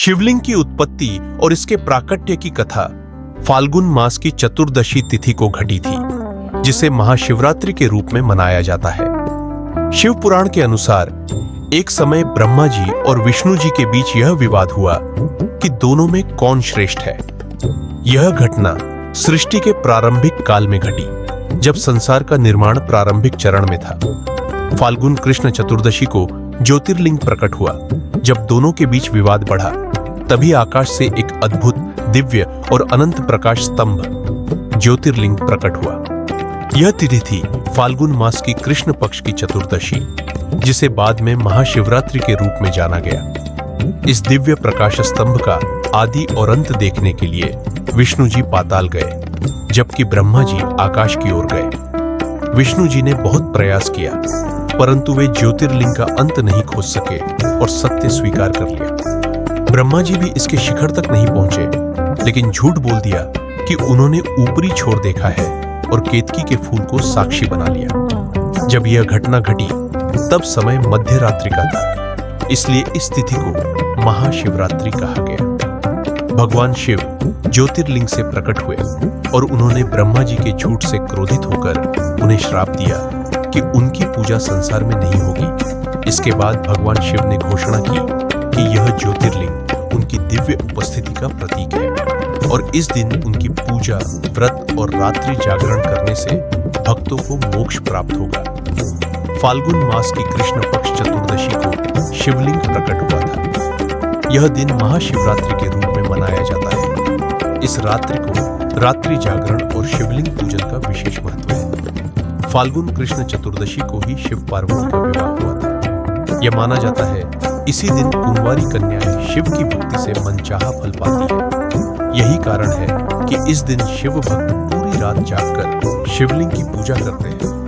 शिवलिंग की उत्पत्ति और इसके प्राकट्य की कथा फाल्गुन मास की चतुर्दशी तिथि को घटी थी, जिसे महाशिवरात्रि के रूप में मनाया जाता है। शिव पुराण के अनुसार एक समय ब्रह्मा जी और विष्णु जी के बीच यह विवाद हुआ कि दोनों में कौन श्रेष्ठ है। यह घटना सृष्टि के प्रारंभिक काल में घटी, जब संसार का निर्माण प्रारंभिक चरण में था। फाल्गुन कृष्ण चतुर्दशी को ज्योतिर्लिंग प्रकट हुआ। जब दोनों के बीच विवाद बढ़ा, तभी आकाश से एक अद्भुत, दिव्य और अनंत प्रकाश स्तंभ ज्योतिर्लिंग प्रकट हुआ। यह तिथि थी फाल्गुन मास की कृष्ण पक्ष की चतुर्दशी, जिसे बाद में महाशिवरात्रि के रूप में जाना गया। इस दिव्य प्रकाश स्तंभ का आदि और अंत देखने के लिए विष्णु जी पाताल गए, जबकि ब्रह्मा जी आकाश की ओर गए। विष्णु जी ने बहुत प्रयास किया, परंतु वे ज्योतिर्लिंग का अंत नहीं खोज सके और सत्य स्वीकार कर लिया। ब्रह्मा जी भी इसके शिखर तक नहीं पहुंचे, लेकिन झूठ बोल दिया कि उन्होंने ऊपरी छोर देखा है और केतकी के फूल को साक्षी बना लिया। जब यह घटना घटी, तब समय मध्य रात्रि का था, इसलिए इस तिथि को महाशिवरात्रि कहा गया। भगवान शिव ज्योतिर्लिंग से प्रकट हुए और उन्होंने ब्रह्मा जी के झूठ से क्रोधित होकर उन्हें श्राप दिया कि उनकी पूजा संसार में नहीं होगी। इसके बाद भगवान शिव ने घोषणा की कि यह ज्योतिर्लिंग उनकी दिव्य उपस्थिति का प्रतीक है और इस दिन उनकी पूजा, व्रत और रात्रि जागरण करने से भक्तों को मोक्ष प्राप्त होगा। फाल्गुन मास की कृष्ण पक्ष चतुर्दशी को शिवलिंग प्रकट हुआ था। यह दिन महाशिवरात्रि के रूप में मनाया जाता है। इस रात्रि को रात्रि जागरण और शिवलिंग पूजन का विशेष महत्व है। फाल्गुन कृष्ण चतुर्दशी को ही शिव पार्वती का विवाह हुआ था। यह माना जाता है इसी दिन कुंवारी कन्याएं शिव की भक्ति से मनचाहा फल पाती है। यही कारण है कि इस दिन शिव भक्त पूरी रात जागकर शिवलिंग की पूजा करते हैं।